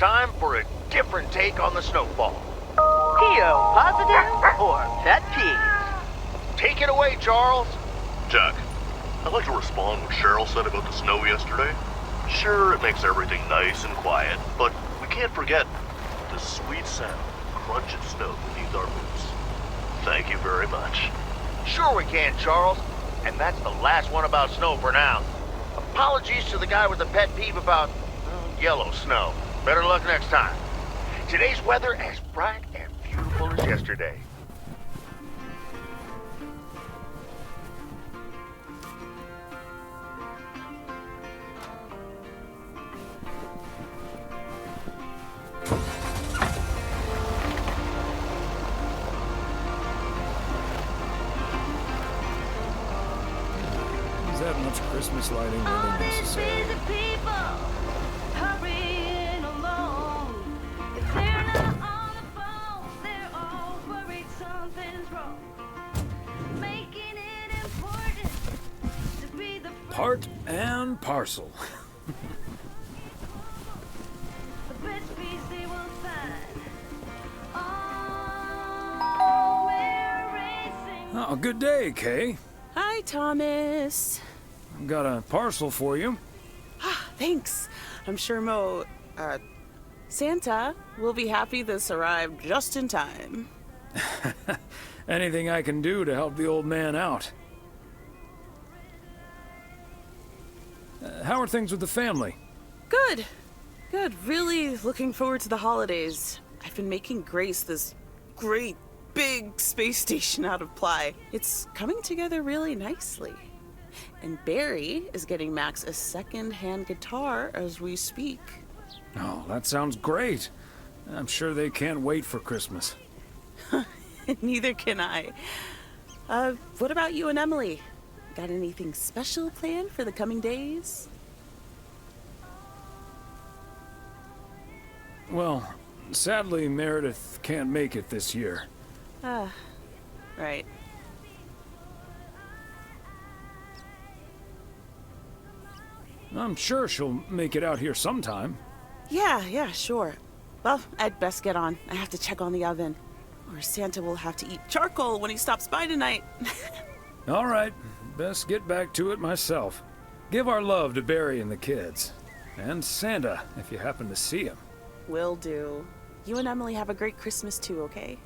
time for a different take on the snowfall. PO positive or pet peeve? Take it away, Charles. Jack, I'd like to respond to what Cheryl said about the snow yesterday. Sure, it makes everything nice and quiet, but we can't forget the sweet sound, crunch of snow beneath our boots. Thank you very much. Sure we can, Charles. And that's the last one about snow for now. Apologies to the guy with the pet peeve about yellow snow. Better luck next time. Today's weather as bright and beautiful as yesterday. Is that much Christmas lighting really necessary? Part and parcel. Oh, good day, Kay. Hi, Thomas. I've got a parcel for you. Thanks. I'm sure Santa will be happy this arrived just in time. Anything I can do to help the old man out. How are things with the family? Good. Good. Really looking forward to the holidays. I've been making Grace this great big space station out of ply. It's coming together really nicely. And Barry is getting Max a second-hand guitar as we speak. Oh, that sounds great. I'm sure they can't wait for Christmas. Neither can I. What about you and Emily? Got anything special planned for the coming days? Well, sadly, Meredith can't make it this year. Right. I'm sure she'll make it out here sometime. Yeah, sure. Well, I'd best get on. I have to check on the oven. Or Santa will have to eat charcoal when he stops by tonight. All right, best get back to it myself. Give our love to Barry and the kids. And Santa, if you happen to see him. Will do. You and Emily have a great Christmas too, okay?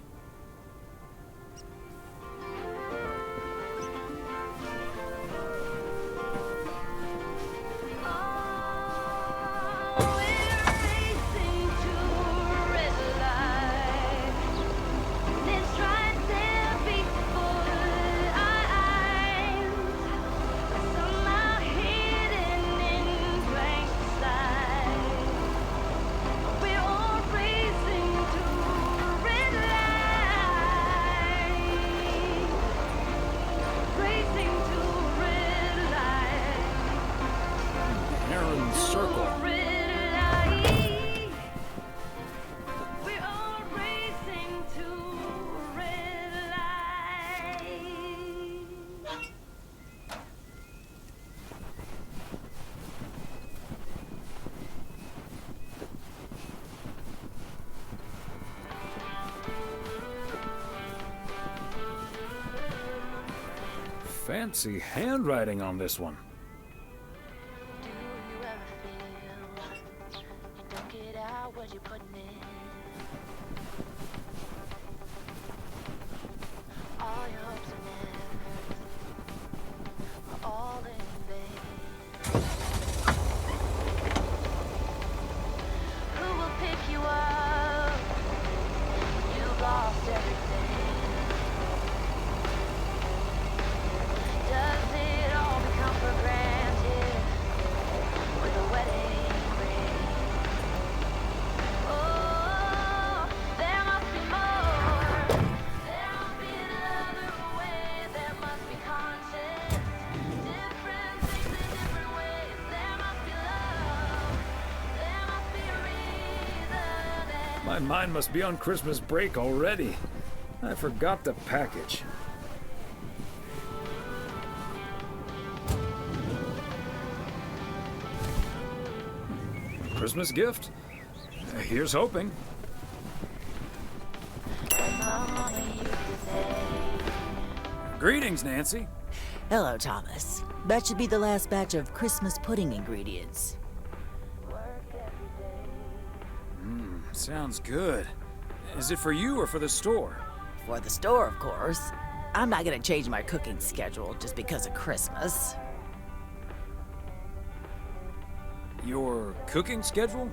Fancy handwriting on this one. Do you ever feel you don't get out what you're putting in? All your hopes and efforts are all in vain. Who will pick you up? You've lost everything. Does it all become for granted with a wedding ring? Oh, there must be more. There must be another way. There must be conscience. Different things in different ways. There must be love. There must be a reason. My mind must be on Christmas break already. I forgot the package. Christmas gift? Here's hoping. Greetings, Nancy. Hello, Thomas. That should be the last batch of Christmas pudding ingredients. Sounds good. Is it for you or for the store? For the store, of course. I'm not gonna change my cooking schedule just because of Christmas. Your cooking schedule?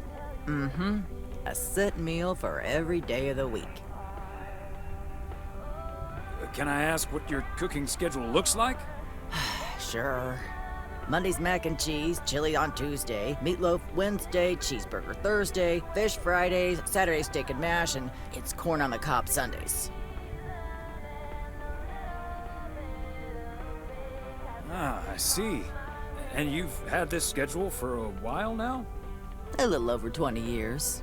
Mm-hmm. A set meal for every day of the week. Can I ask what your cooking schedule looks like? Sure. Monday's mac and cheese, chili on Tuesday, meatloaf Wednesday, cheeseburger Thursday, fish Fridays, Saturday steak and mash, and it's corn on the cob Sundays. Ah, I see. And you've had this schedule for a while now? A little over 20 years.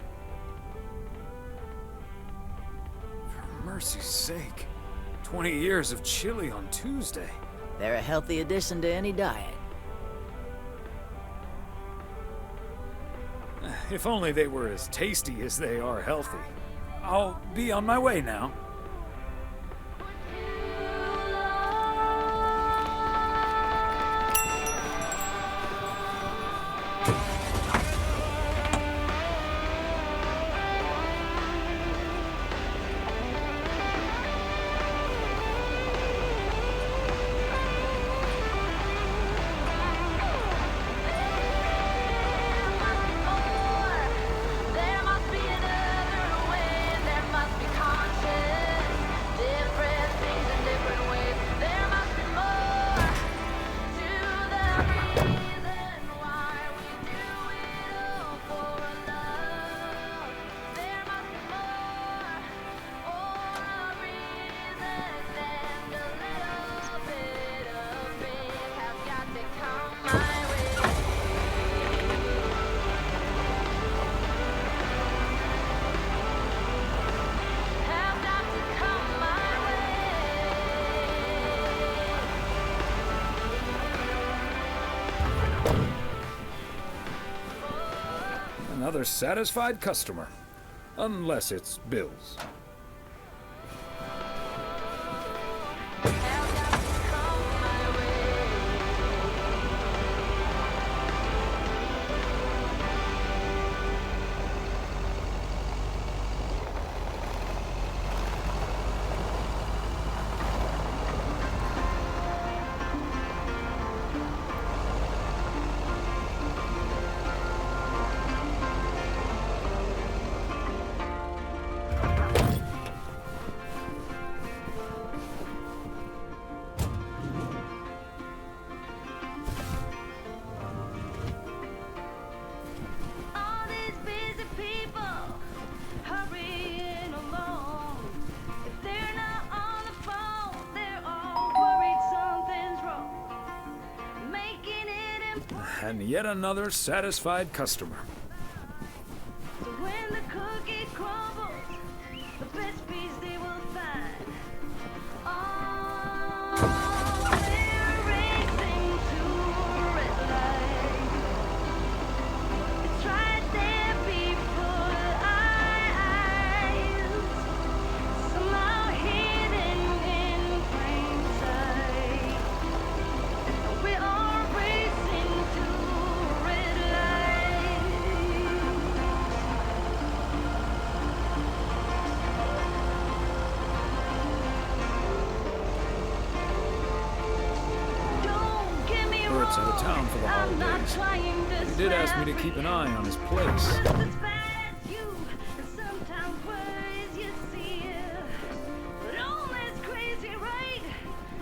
For mercy's sake. 20 years of chili on Tuesday. They're a healthy addition to any diet. If only they were as tasty as they are healthy. I'll be on my way now. There must be another way, there must be conscience. Different things in different ways. There must be more to the reason why we do it all for love. There must be more or a reason, and a little bit of it has got to come my way. Have got to come my way. Another satisfied customer. Unless it's Bill's. Have got to come my way. All these busy people hurrying along. If they're not on the phone, they're all worried something's wrong. Making it important And yet another satisfied customer. when the cookie crumbles, the best piece they will find. Oh, they're racing to a red light. It's right there before eyes, somehow hidden in plain sight. We are racing to a red light. Don't get me wrong. Bert's out of town for the I'm not holidays. trying to He did ask me to swear keep an eye on his place. just as bad as you, and sometimes worries you see. But all this crazy, right?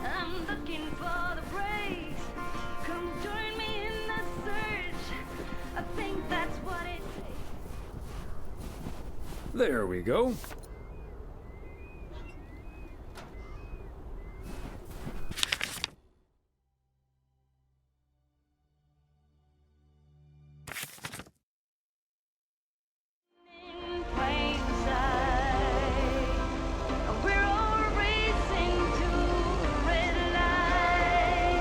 I'm looking for the breaks. Come join me in the search. I think that's what it takes. There we go. In plain sight, we're all racing to a red light.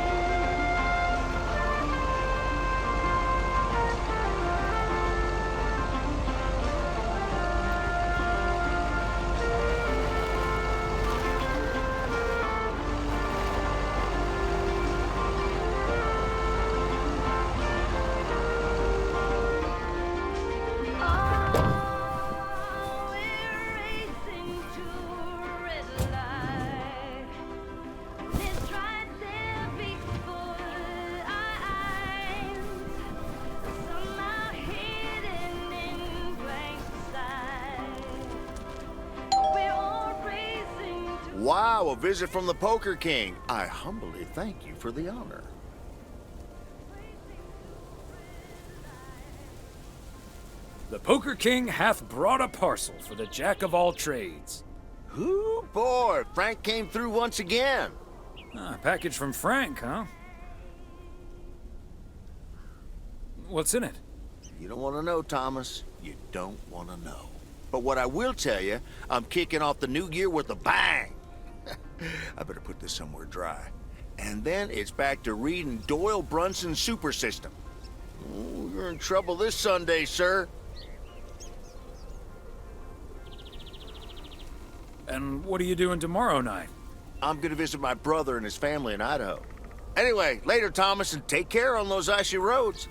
wow, a visit from the Poker King. I humbly thank you for the honor. The Poker King hath brought a parcel for the jack of all trades. Ooh, boy, Frank came through once again. Ah, a package from Frank, huh? What's in it? You don't want to know, Thomas. You don't want to know. But what I will tell you, I'm kicking off the new year with a bang. I better put this somewhere dry. And then it's back to reading Doyle Brunson's Super System. Oh, you're in trouble this Sunday, sir. And what are you doing tomorrow night? I'm gonna visit my brother and his family in Idaho. Anyway, later, Thomas, and take care on those icy roads.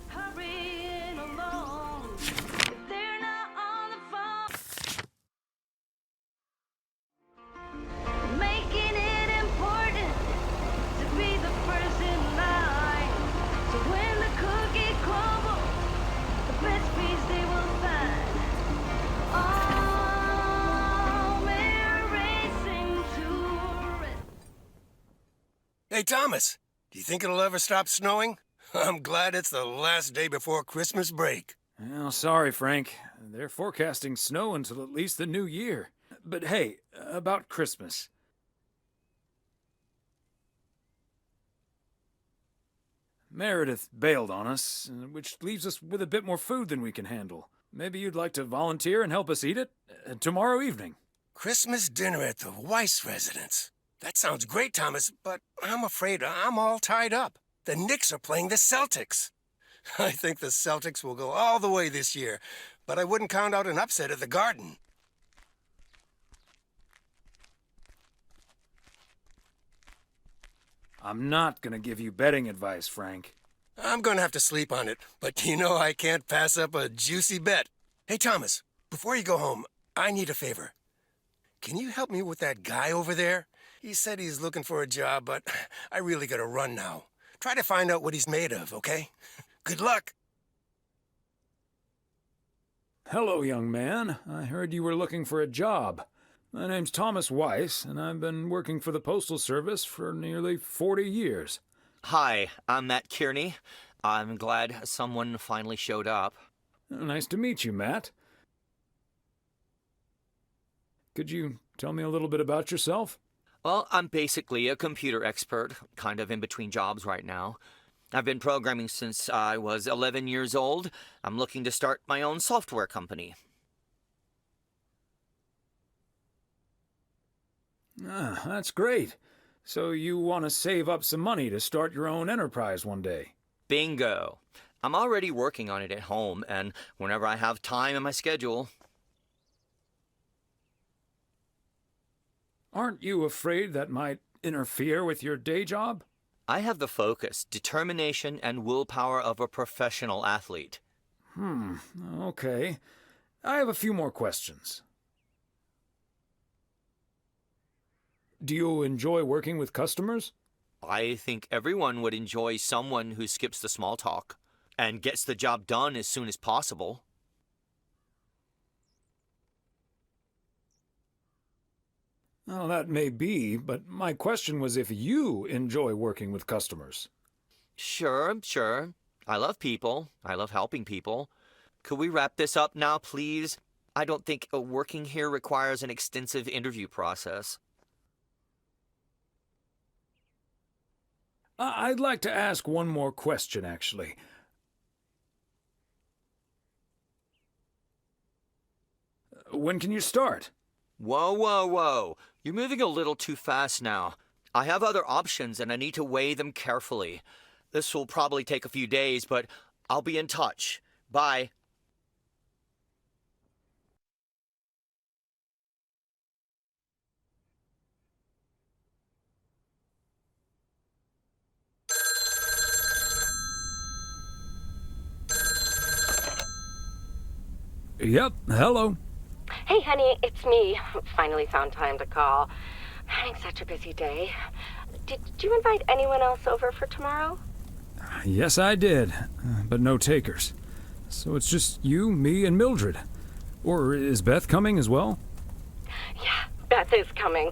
Hurrying along, if they're not on the phone. Making it important to be the first in line. So when the cookie crumbles, the best piece they will find. Oh, we're racing to rest. Hey, Thomas, do you think it'll ever stop snowing? I'm glad it's the last day before Christmas break. Well, sorry, Frank. They're forecasting snow until at least the new year. But hey, about Christmas. Meredith bailed on us, which leaves us with a bit more food than we can handle. Maybe you'd like to volunteer and help us eat it tomorrow evening. Christmas dinner at the Weiss residence. That sounds great, Thomas, but I'm afraid I'm all tied up. The Knicks are playing the Celtics. I think the Celtics will go all the way this year, but I wouldn't count out an upset at the Garden. I'm not gonna give you betting advice, Frank. I'm gonna have to sleep on it, but you know I can't pass up a juicy bet. Hey, Thomas, before you go home, I need a favor. Can you help me with that guy over there? He said he's looking for a job, but I really gotta run now. Try to find out what he's made of, okay? Good luck. Hello, young man. I heard you were looking for a job. My name's Thomas Weiss, and I've been working for the Postal Service for nearly 40 years. Hi, I'm Matt Kearney. I'm glad someone finally showed up. Nice to meet you, Matt. Could you tell me a little bit about yourself? Well, I'm basically a computer expert, kind of in between jobs right now. I've been programming since I was 11 years old. I'm looking to start my own software company. Ah, that's great. So you want to save up some money to start your own enterprise one day? Bingo. I'm already working on it at home, and whenever I have time in my schedule. Aren't you afraid that might interfere with your day job? I have the focus, determination, and willpower of a professional athlete. Okay. I have a few more questions. Do you enjoy working with customers? I think everyone would enjoy someone who skips the small talk and gets the job done as soon as possible. Well, that may be, but my question was if you enjoy working with customers. Sure. I love people. I love helping people. Could we wrap this up now, please? I don't think working here requires an extensive interview process. I'd like to ask one more question, actually. When can you start? Whoa. You're moving a little too fast now. I have other options and I need to weigh them carefully. This will probably take a few days, but I'll be in touch. Bye. Yep, hello. Hey, honey, it's me. Finally found time to call. Having such a busy day. Did you invite anyone else over for tomorrow? Yes, I did, but no takers. So it's just you, me, and Mildred. Or is Beth coming as well? Yeah, death is coming.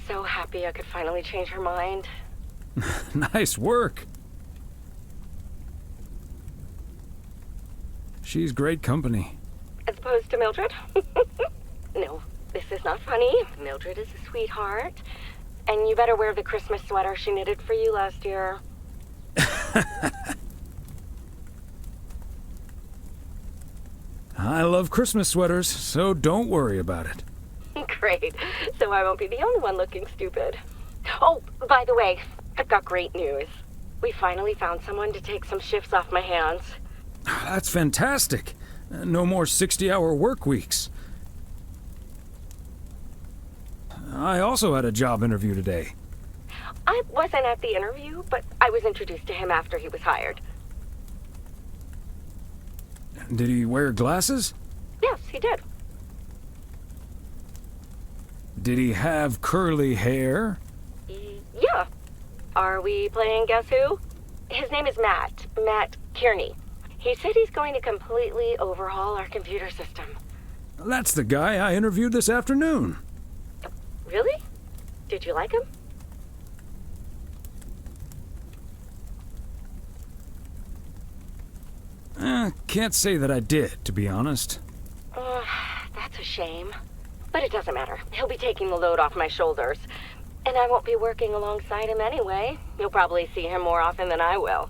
So happy I could finally change her mind. Nice work. She's great company. As opposed to Mildred? No, this is not funny. Mildred is a sweetheart. And you better wear the Christmas sweater she knitted for you last year. I love Christmas sweaters, so don't worry about it. Great. So I won't be the only one looking stupid. Oh, by the way, I've got great news. We finally found someone to take some shifts off my hands. That's fantastic. No more 60-hour work weeks. I also had a job interview today. I wasn't at the interview, but I was introduced to him after he was hired. Did he wear glasses? Yes, he did. Did he have curly hair? Yeah. Are we playing Guess Who? His name is Matt. Matt Kearney. He said he's going to completely overhaul our computer system. That's the guy I interviewed this afternoon. Really? Did you like him? Can't say that I did, to be honest. That's a shame. But it doesn't matter. He'll be taking the load off my shoulders. And I won't be working alongside him anyway. You'll probably see him more often than I will.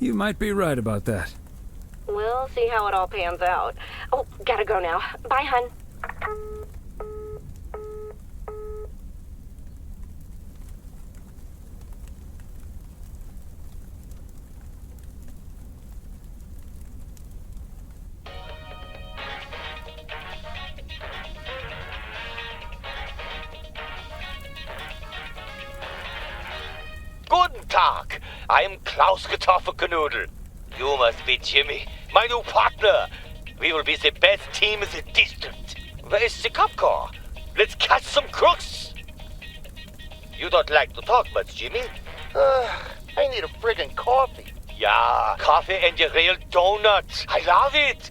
You might be right about that. We'll see how it all pans out. Oh, gotta go now. Bye, hun. Guten Tag. I am Klaus Kartoffelkanoodle. You must be Jimmy, my new partner. We will be the best team in the district. Where is the cop car? Let's catch some crooks. You don't like to talk much, Jimmy? I need a friggin' coffee. Yeah, coffee and a real donut. I love it.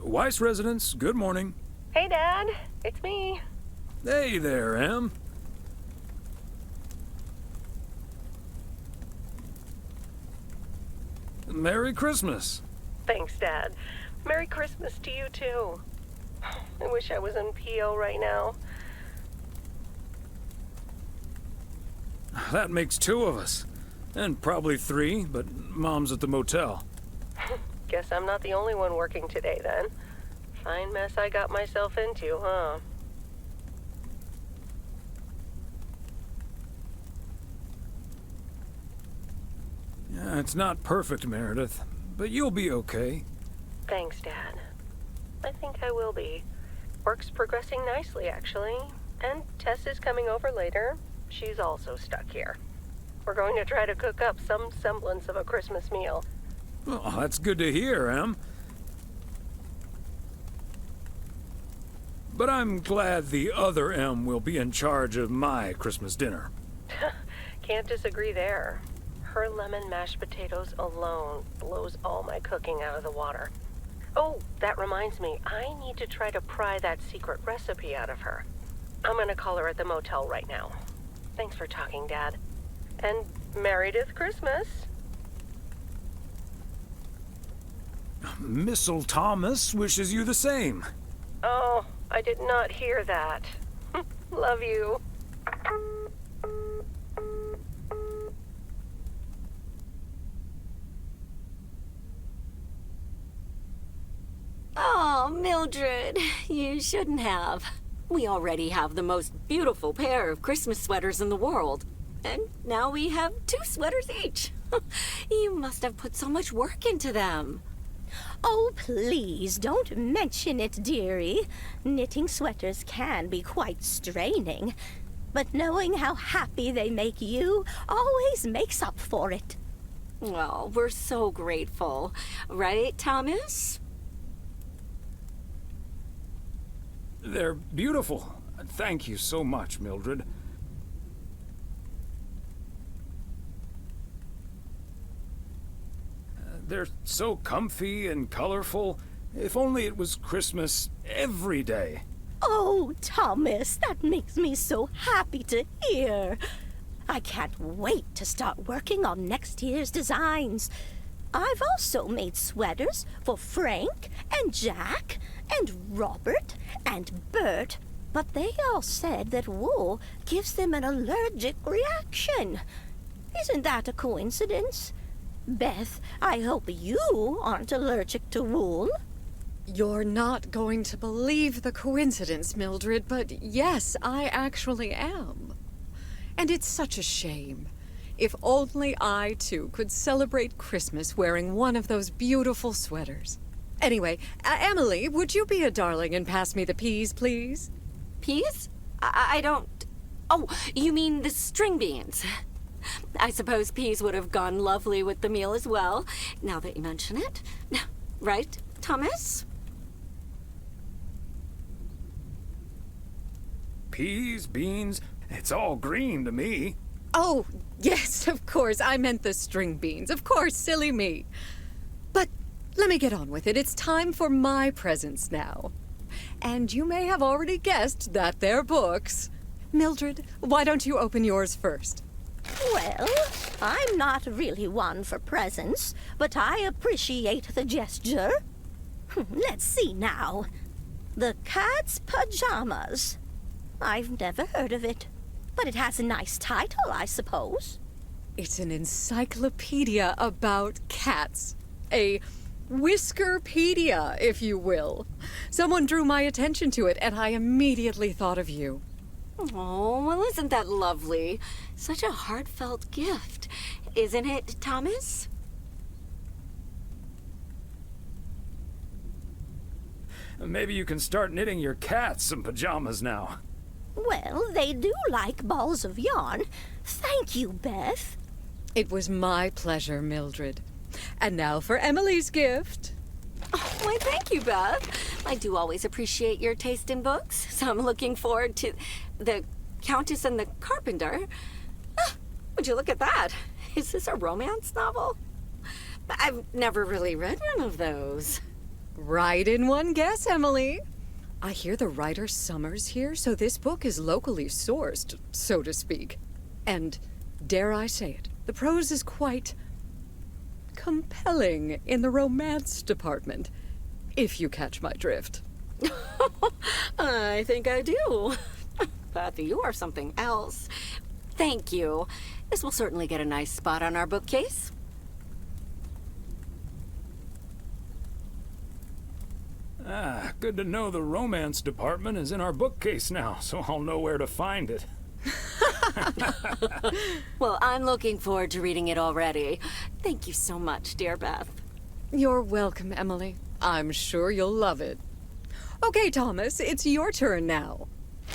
Weiss residents, good morning. Hey, Dad. It's me. Hey there, Em. Merry Christmas. Thanks, Dad. Merry Christmas to you, too. I wish I was in PO right now. That makes two of us. And probably three, but Mom's at the motel. Guess I'm not the only one working today, then. Fine mess I got myself into, huh? Yeah, it's not perfect, Meredith, but you'll be okay. Thanks, Dad. I think I will be. Work's progressing nicely, actually. And Tess is coming over later. She's also stuck here. We're going to try to cook up some semblance of a Christmas meal. Oh, that's good to hear, Em. But I'm glad the other Em will be in charge of my Christmas dinner. Can't disagree there. Her lemon mashed potatoes alone blows all my cooking out of the water. Oh, that reminds me, I need to try to pry that secret recipe out of her. I'm gonna call her at the motel right now. Thanks for talking, Dad. And Meredith Christmas. Missile Thomas wishes you the same. Oh, I did not hear that. Love you. Oh, Mildred, you shouldn't have. We already have the most beautiful pair of Christmas sweaters in the world. And now we have 2 sweaters each. You must have put so much work into them. Oh, please, don't mention it, dearie. Knitting sweaters can be quite straining. But knowing how happy they make you always makes up for it. Well, we're so grateful. Right, Thomas? They're beautiful. Thank you so much, Mildred. They're so comfy and colorful. If only it was Christmas every day. Oh, Thomas, that makes me so happy to hear. I can't wait to start working on next year's designs. I've also made sweaters for Frank and Jack and Robert and Bert, but they all said that wool gives them an allergic reaction. Isn't that a coincidence? Beth, I hope you aren't allergic to wool. You're not going to believe the coincidence, Mildred, but yes, I actually am. And it's such a shame. If only I, too, could celebrate Christmas wearing one of those beautiful sweaters. Anyway, Emily, would you be a darling and pass me the peas, please? Peas? I don't... Oh, you mean the string beans. I suppose peas would have gone lovely with the meal as well, now that you mention it. Right, Thomas? Peas, beans, it's all green to me. Oh, yes, of course. I meant the string beans. Of course, silly me. But let me get on with it. It's time for my presents now. And you may have already guessed that they're books. Mildred, why don't you open yours first? Well, I'm not really one for presents, but I appreciate the gesture. Let's see now. The Cat's Pajamas. I've never heard of it, but it has a nice title, I suppose. It's an encyclopedia about cats. A whiskerpedia, if you will. Someone drew my attention to it, and I immediately thought of you. Oh, well, isn't that lovely? Such a heartfelt gift. Isn't it, Thomas? Maybe you can start knitting your cats some pajamas now. Well, they do like balls of yarn. Thank you, Beth. It was my pleasure, Mildred. And now for Emily's gift. Oh, why, thank you, Beth. I do always appreciate your taste in books, so I'm looking forward to The Countess and the Carpenter. Would you look at that? Is this a romance novel? I've never really read one of those. Right in one guess, Emily. I hear the writer Summers here, so this book is locally sourced, so to speak. And, dare I say it, the prose is quite compelling in the romance department, if you catch my drift. I think I do. Beth, you are something else. Thank you. This will certainly get a nice spot on our bookcase. Ah, good to know the romance department is in our bookcase now, so I'll know where to find it. Well, I'm looking forward to reading it already. Thank you so much, dear Beth. You're welcome, Emily. I'm sure you'll love it. Okay, Thomas, it's your turn now.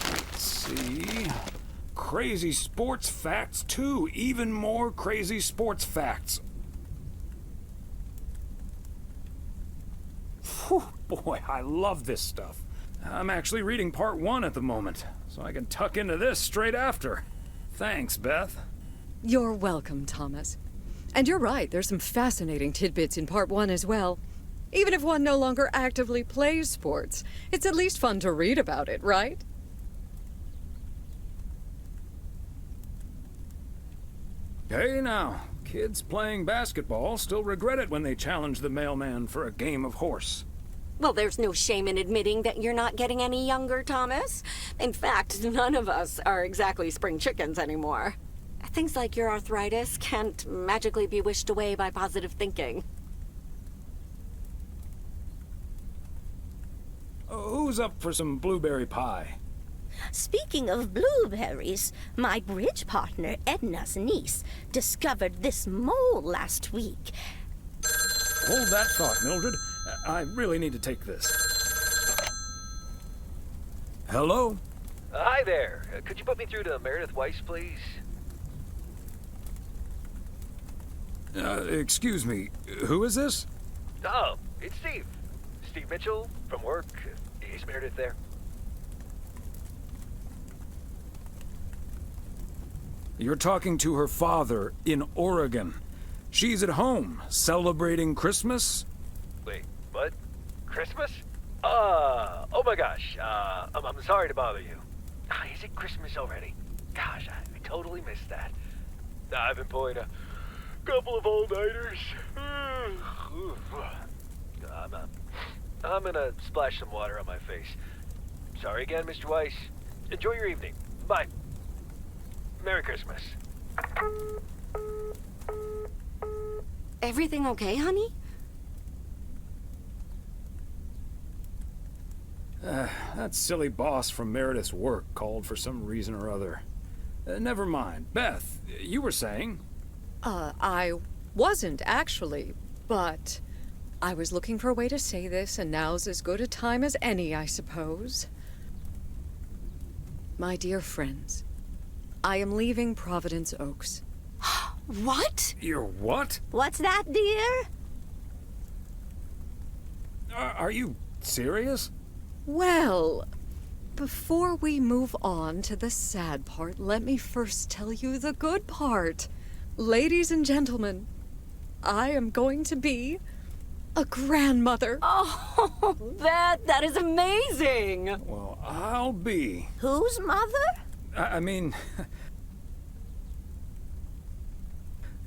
Let's see. Crazy sports facts, too. Even more crazy sports facts. Whew, boy, I love this stuff. I'm actually reading part 1 at the moment, so I can tuck into this straight after. Thanks, Beth. You're welcome, Thomas. And you're right, there's some fascinating tidbits in part 1 as well. Even if one no longer actively plays sports, it's at least fun to read about it, right? Hey now, kids playing basketball still regret it when they challenge the mailman for a game of horse. Well, there's no shame in admitting that you're not getting any younger, Thomas. In fact, none of us are exactly spring chickens anymore. Things like your arthritis can't magically be wished away by positive thinking. Who's up for some blueberry pie? Speaking of blueberries, my bridge partner Edna's niece discovered this mole last week. Hold that thought, Mildred. I really need to take this. Hello? Hi there. Could you put me through to Meredith Weiss, please? Excuse me, who is this? Oh, it's Steve. Steve Mitchell from work. Is Meredith there? You're talking to her father in Oregon. She's at home, celebrating Christmas? Wait, what? Christmas? Oh my gosh. I'm sorry to bother you. Is it Christmas already? Gosh, I totally missed that. I've been pulling a couple of all-nighters. I'm gonna splash some water on my face. Sorry again, Mr. Weiss. Enjoy your evening. Bye. Merry Christmas. Everything okay, honey? That silly boss from Meredith's work called for some reason or other. Never mind. Beth, you were saying? I wasn't actually, but I was looking for a way to say this, and now's as good a time as any, I suppose. My dear friends, I am leaving Providence Oaks. What? You're what? What's that, dear? Are you serious? Well, before we move on to the sad part, let me first tell you the good part. Ladies and gentlemen, I am going to be a grandmother. Oh, Beth, that is amazing. Well, I'll be. Whose mother? I mean...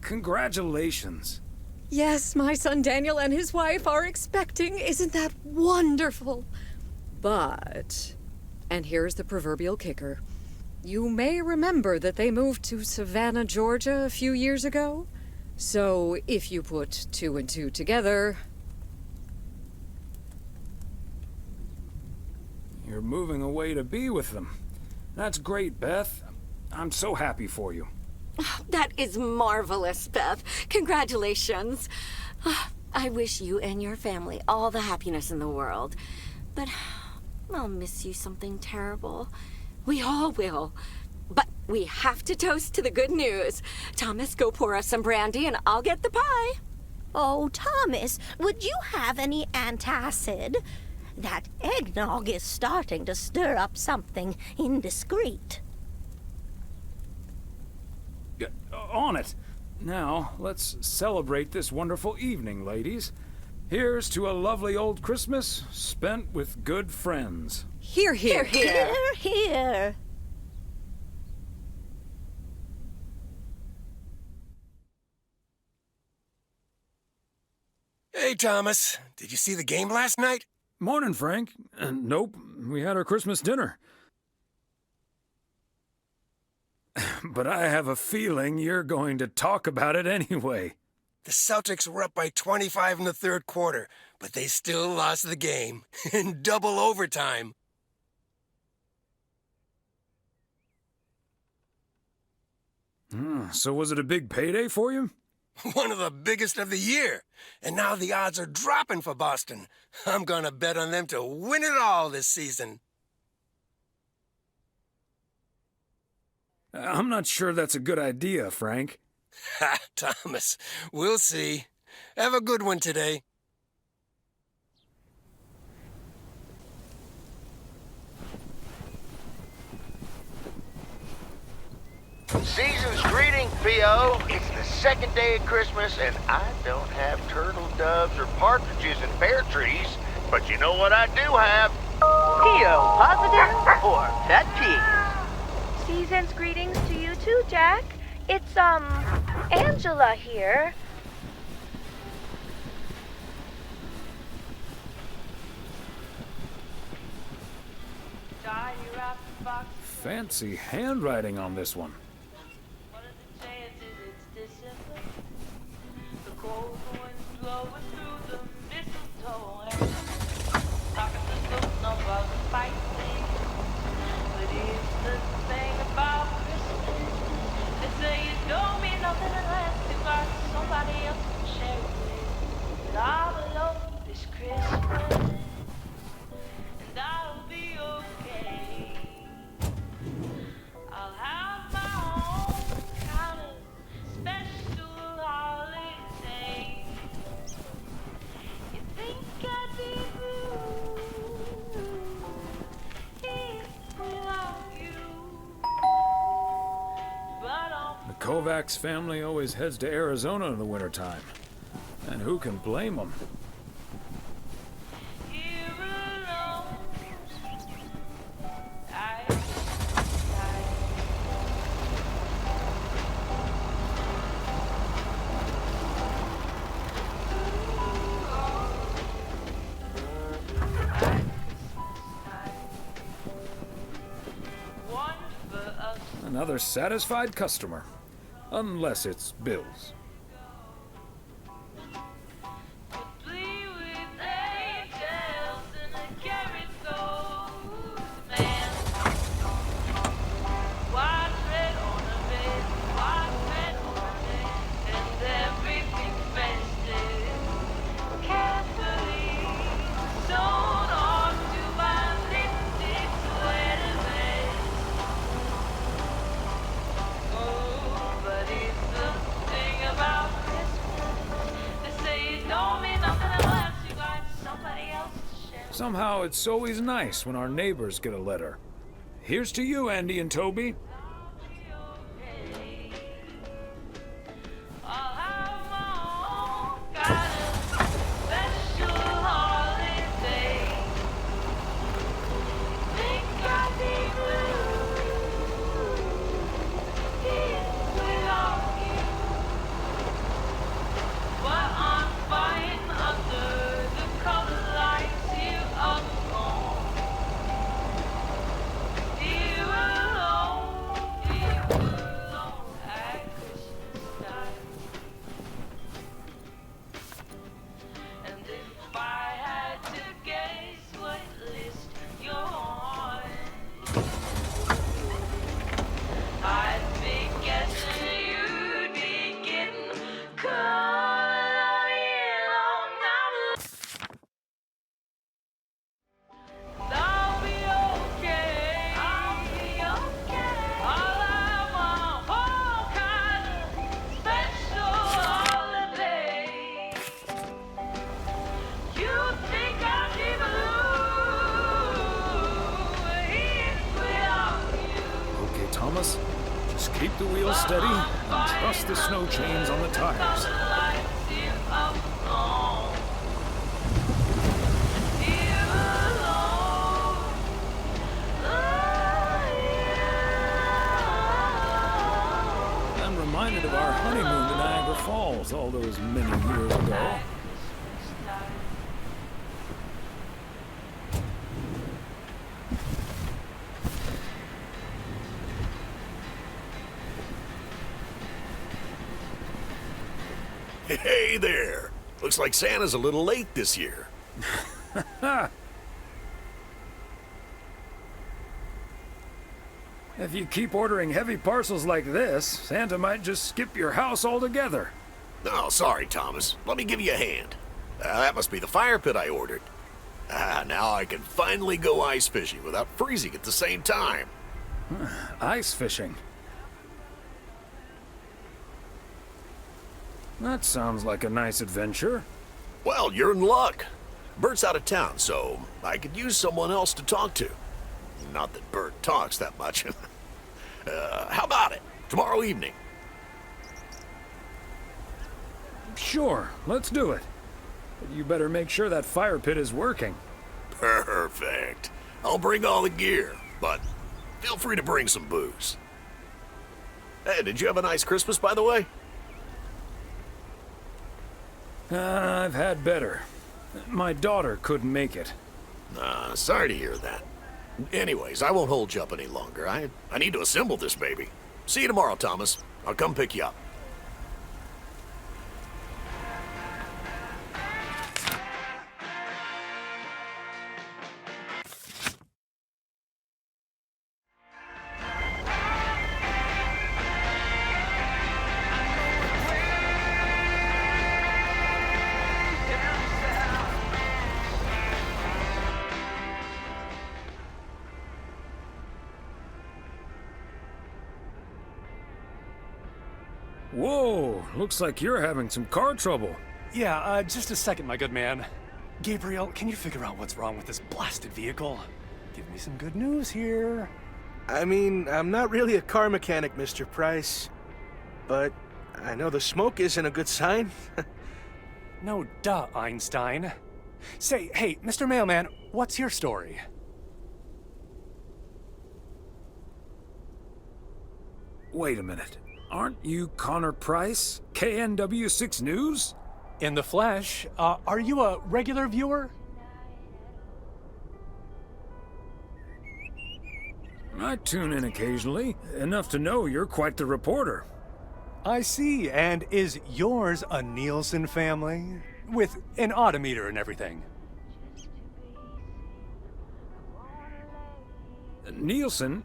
Congratulations. Yes, my son Daniel and his wife are expecting. Isn't that wonderful? But, and here's the proverbial kicker, you may remember that they moved to Savannah, Georgia a few years ago. So if you put 2 and 2 together... You're moving away to be with them. That's great, Beth. I'm so happy for you. That is marvelous, Beth. Congratulations. I wish you and your family all the happiness in the world. But I'll miss you something terrible. We all will. But we have to toast to the good news. Thomas, go pour us some brandy and I'll get the pie. Oh, Thomas, would you have any antacid? That eggnog is starting to stir up something indiscreet. On it. Now, let's celebrate this wonderful evening, ladies. Here's to a lovely old Christmas spent with good friends. Hear, hear, hear. Hear, hear. Hey, Thomas. Did you see the game last night? Morning, Frank. Nope, we had our Christmas dinner. But I have a feeling you're going to talk about it anyway. The Celtics were up by 25 in the third quarter, but they still lost the game in double overtime. So was it a big payday for you? One of the biggest of the year. And now the odds are dropping for Boston. I'm gonna bet on them to win it all this season. I'm not sure that's a good idea, Frank. Ha, Thomas. We'll see. Have a good one today. Season's greeting, P.O. It's the second day of Christmas, and I don't have turtle doves or partridges in pear trees. But you know what I do have? P.O. positive or pet peeve? Season's greetings to you too, Jack. It's, Angela here. Fancy handwriting on this one. What are the chances it's December? The cold wind blowing through the mistletoe and talking to something about the fighting. But here's the thing about Christmas. They say it don't mean nothing unless you got somebody else to share it with. But I'm alone this Christmas, and I'll be okay. I'll have my own kind of special holiday. Novak's family always heads to Arizona in the wintertime. And who can blame them? Another satisfied customer. Unless it's Bill's. Somehow it's always nice when our neighbors get a letter. Here's to you, Andy and Toby. Just keep the wheels steady and trust the snow chains on the tires. I'm reminded of our honeymoon to Niagara Falls all those many years ago. Hey there! Looks like Santa's a little late this year. If you keep ordering heavy parcels like this, Santa might just skip your house altogether. Oh, sorry, Thomas. Let me give you a hand. That must be the fire pit I ordered. Now I can finally go ice fishing without freezing at the same time. Ice fishing? That sounds like a nice adventure. Well, you're in luck. Bert's out of town, so I could use someone else to talk to. Not that Bert talks that much. How about it? Tomorrow evening? Sure, let's do it. But you better make sure that fire pit is working. Perfect. I'll bring all the gear, but feel free to bring some booze. Hey, did you have a nice Christmas, by the way? I've had better. My daughter couldn't make it. Sorry to hear that. Anyways, I won't hold you up any longer. I need to assemble this baby. See you tomorrow, Thomas. I'll come pick you up. Whoa, looks like you're having some car trouble. Yeah, just a second, my good man. Gabriel, can you figure out what's wrong with this blasted vehicle? Give me some good news here. I mean, I'm not really a car mechanic, Mr. Price. but I know the smoke isn't a good sign. No duh, Einstein. Say, hey, Mr. Mailman, what's your story? Wait a minute. Aren't you Connor Price, KNW6 News? In the flesh. Are you a regular viewer? I tune in occasionally, enough to know you're quite the reporter. I see, and is yours a Nielsen family? With an odometer and everything? Nielsen?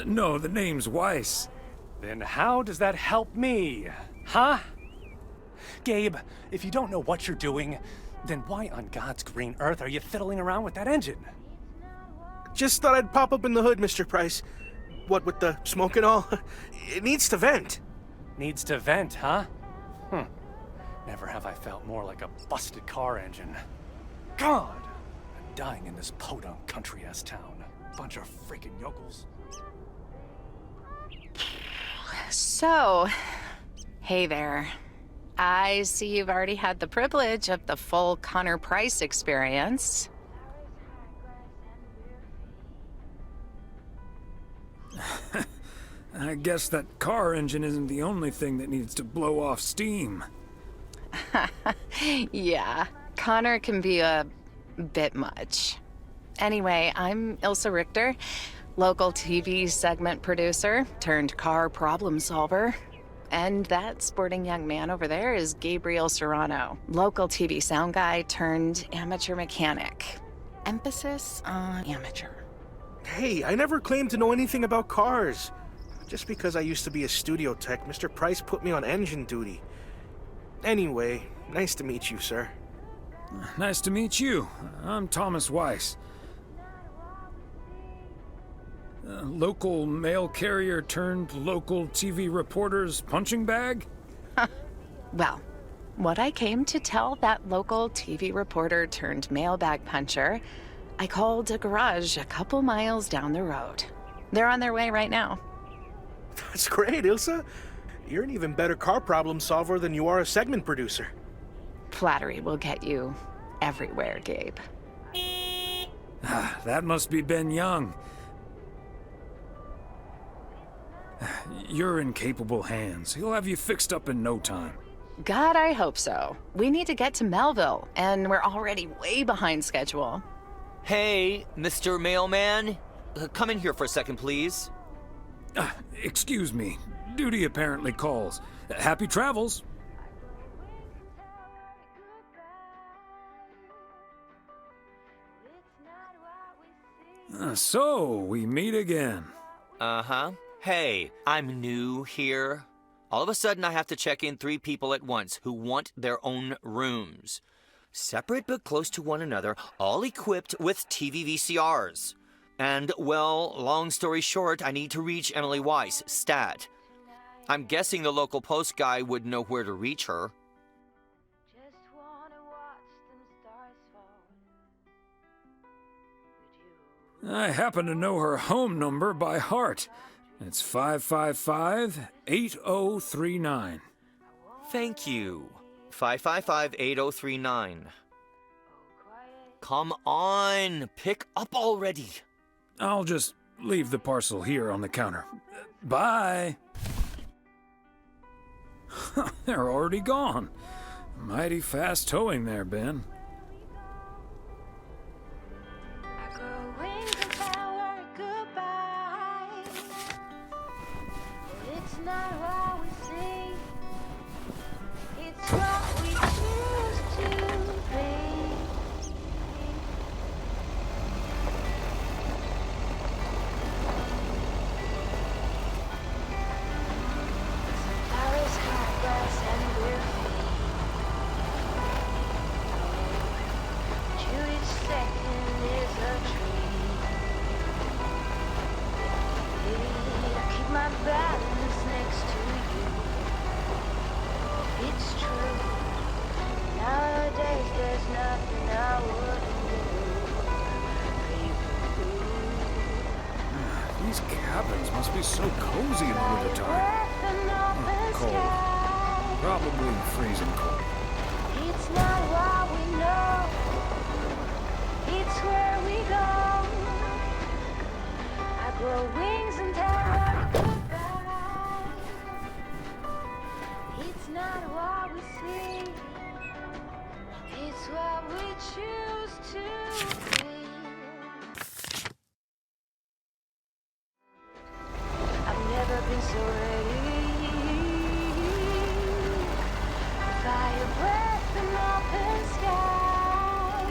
No, the name's Weiss. Then how does that help me? Huh? Gabe, if you don't know what you're doing, then why on God's green earth are you fiddling around with that engine? Just thought I'd pop up in the hood, Mr. Price. What with the smoke and all? It needs to vent. Needs to vent, huh? Never have I felt more like a busted car engine. God! I'm dying in this podunk country-ass town. Bunch of freaking yokels. So, hey there. I see you've already had the privilege of the full Connor Price experience. I guess that car engine isn't the only thing that needs to blow off steam. Yeah, Connor can be a bit much. Anyway, I'm Ilsa Richter, local TV segment producer turned car problem solver. And that sporting young man over there is Gabriel Serrano, local TV sound guy turned amateur mechanic. Emphasis on amateur. Hey, I never claimed to know anything about cars. Just because I used to be a studio tech, Mr. Price put me on engine duty. Anyway, nice to meet you, sir. Nice to meet you. I'm Thomas Weiss. Local mail carrier turned local TV reporter's punching bag? Well, what I came to tell that local TV reporter turned mailbag puncher, I called a garage a couple miles down the road. They're on their way right now. That's great, Ilsa. You're an even better car problem solver than you are a segment producer. Flattery will get you everywhere, Gabe. That must be Ben Young. You're in capable hands. He'll have you fixed up in no time. God, I hope so. We need to get to Melville, and we're already way behind schedule. Hey, Mr. Mailman. Come in here for a second, please. Excuse me. Duty apparently calls. Happy travels. So, we meet again. Uh-huh. Hey, I'm new here. All of a sudden, I have to check in 3 people at once who want their own rooms. Separate but close to one another, all equipped with TV VCRs. And, well, long story short, I need to reach Emily Weiss, stat. I'm guessing the local post guy would know where to reach her. I happen to know her home number by heart. It's 555-8039. Thank you. 555-8039. Come on, pick up already. I'll just leave the parcel here on the counter. Bye. They're already gone. Mighty fast towing there, Ben. These cabins must be so cozy in the wintertime. Cold. Probably freezing cold. It's not what we know, it's where we go. I grow wings and tell her goodbye. It's not what we see, it's what we choose to be. I've never been so ready. Fire breath and open sky.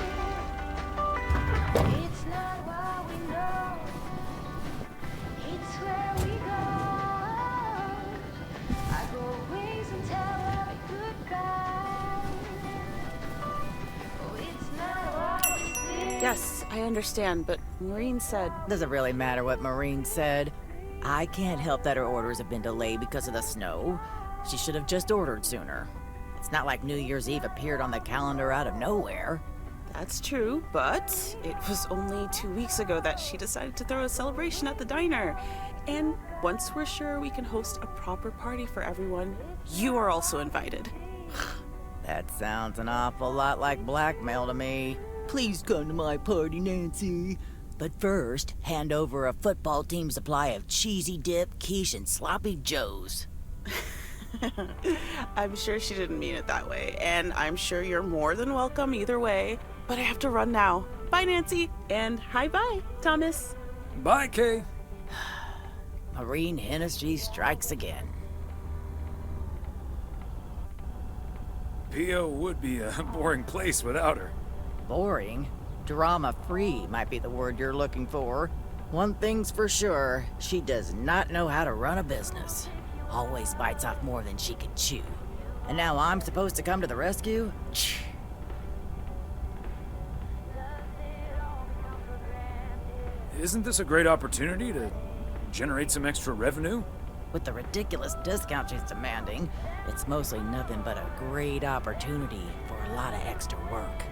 It's not what we know, it's where we go. I grow wings and tell her goodbye. Oh, it's not what we see. Yes, I understand, but Maureen said... Doesn't really matter what Maureen said. I can't help that her orders have been delayed because of the snow. She should have just ordered sooner. It's not like New Year's Eve appeared on the calendar out of nowhere. That's true, but it was only 2 weeks ago that she decided to throw a celebration at the diner. And once we're sure we can host a proper party for everyone, you are also invited. That sounds an awful lot like blackmail to me. Please come to my party, Nancy. But first, hand over a football team supply of cheesy dip, quiche, and sloppy joes. I'm sure she didn't mean it that way, and I'm sure you're more than welcome either way. But I have to run now. Bye, Nancy, and hi-bye, Thomas. Bye, Kay. Marine Hennessy strikes again. P.O. would be a boring place without her. Boring? Drama-free might be the word you're looking for. One thing's for sure, she does not know how to run a business. Always bites off more than she can chew. And now I'm supposed to come to the rescue? Isn't this a great opportunity to generate some extra revenue? With the ridiculous discount she's demanding, it's mostly nothing but a great opportunity for a lot of extra work.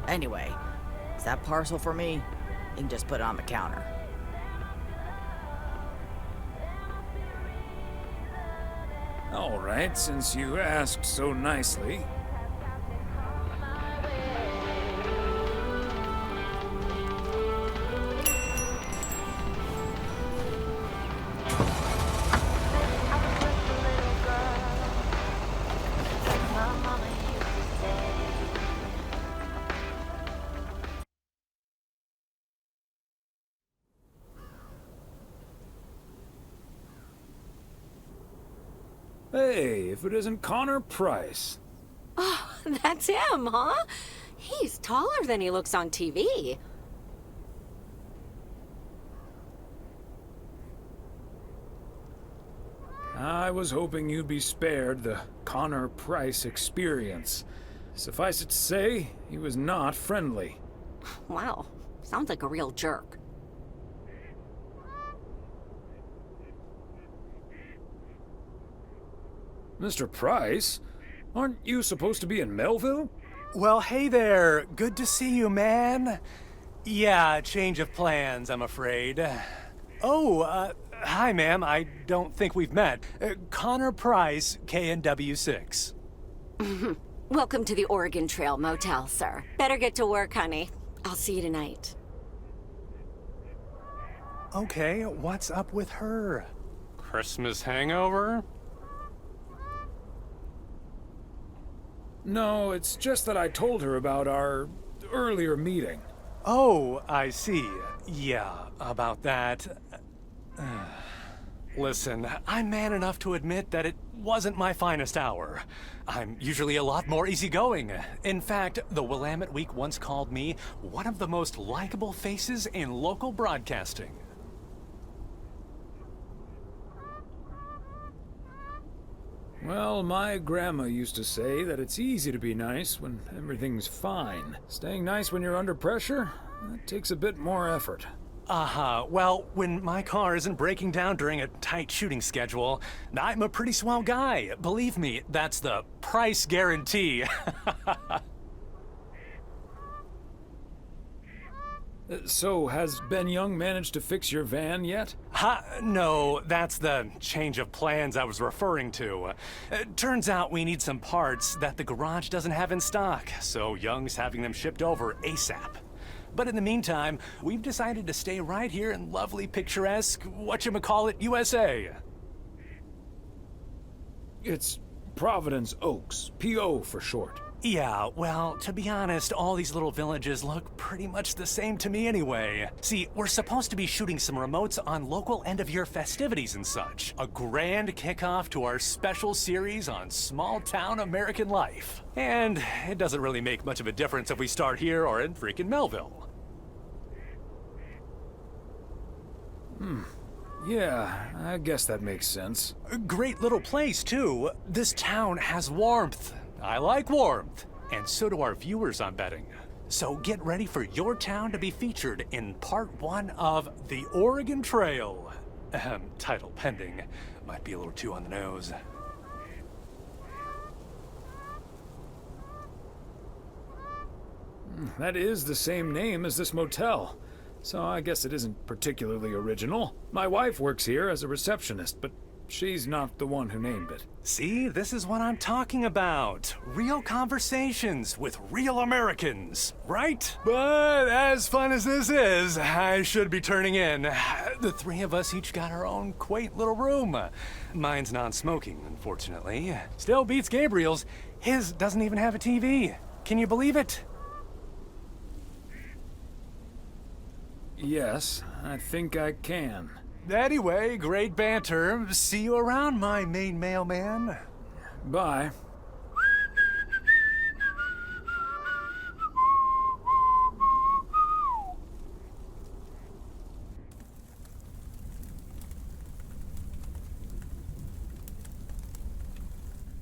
Anyway, is that parcel for me? You can just put it on the counter. All right, since you asked so nicely. Hey, if it isn't Connor Price. Oh, that's him, huh? He's taller than he looks on TV. I was hoping you'd be spared the Connor Price experience. Suffice it to say, he was not friendly. Wow, sounds like a real jerk. Mr. Price? Aren't you supposed to be in Melville? Well, hey there. Good to see you, man. Yeah, change of plans, I'm afraid. Oh, hi, ma'am. I don't think we've met. Connor Price, KNW6. Welcome to the Oregon Trail Motel, sir. Better get to work, honey. I'll see you tonight. Okay, what's up with her? Christmas hangover? No, it's just that I told her about our earlier meeting. Oh, I see. Yeah, about that. Listen, I'm man enough to admit that it wasn't my finest hour. I'm usually a lot more easygoing. In fact, the Willamette Week once called me one of the most likable faces in local broadcasting. Well, my grandma used to say that it's easy to be nice when everything's fine. Staying nice when you're under pressure, that takes a bit more effort. Well, when my car isn't breaking down during a tight shooting schedule, I'm a pretty swell guy. Believe me, that's the price guarantee. So, has Ben Young managed to fix your van yet? No, that's the change of plans I was referring to. Turns out we need some parts that the garage doesn't have in stock, so Young's having them shipped over ASAP. But in the meantime, we've decided to stay right here in lovely, picturesque, whatchamacallit, USA. It's Providence Oaks, P.O. for short. Yeah, well, to be honest, all these little villages look pretty much the same to me anyway. See, we're supposed to be shooting some remotes on local end-of-year festivities and such. A grand kickoff to our special series on small-town American life. And it doesn't really make much of a difference if we start here or in freaking Melville. Yeah, I guess that makes sense. A great little place, too. This town has warmth. I like warmth, and so do our viewers, I'm betting. So get ready for your town to be featured in part 1 of The Oregon Trail. Title pending. Might be a little too on the nose. That is the same name as this motel, so I guess it isn't particularly original. My wife works here as a receptionist, but she's not the one who named it. See, this is what I'm talking about. Real conversations with real Americans, right? But as fun as this is, I should be turning in. The three of us each got our own quaint little room. Mine's non-smoking, unfortunately. Still beats Gabriel's. His doesn't even have a TV. Can you believe it? Yes, I think I can. Anyway, great banter. See you around, my main mailman. Bye.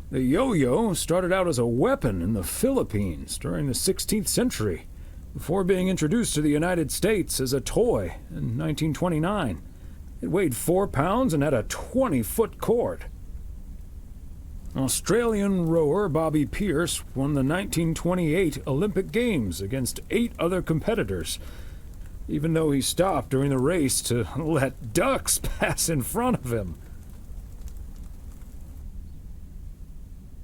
The yo-yo started out as a weapon in the Philippines during the 16th century, before being introduced to the United States as a toy in 1929. It weighed 4 pounds and had a 20-foot cord. Australian rower Bobby Pierce won the 1928 Olympic Games against 8 other competitors, even though he stopped during the race to let ducks pass in front of him.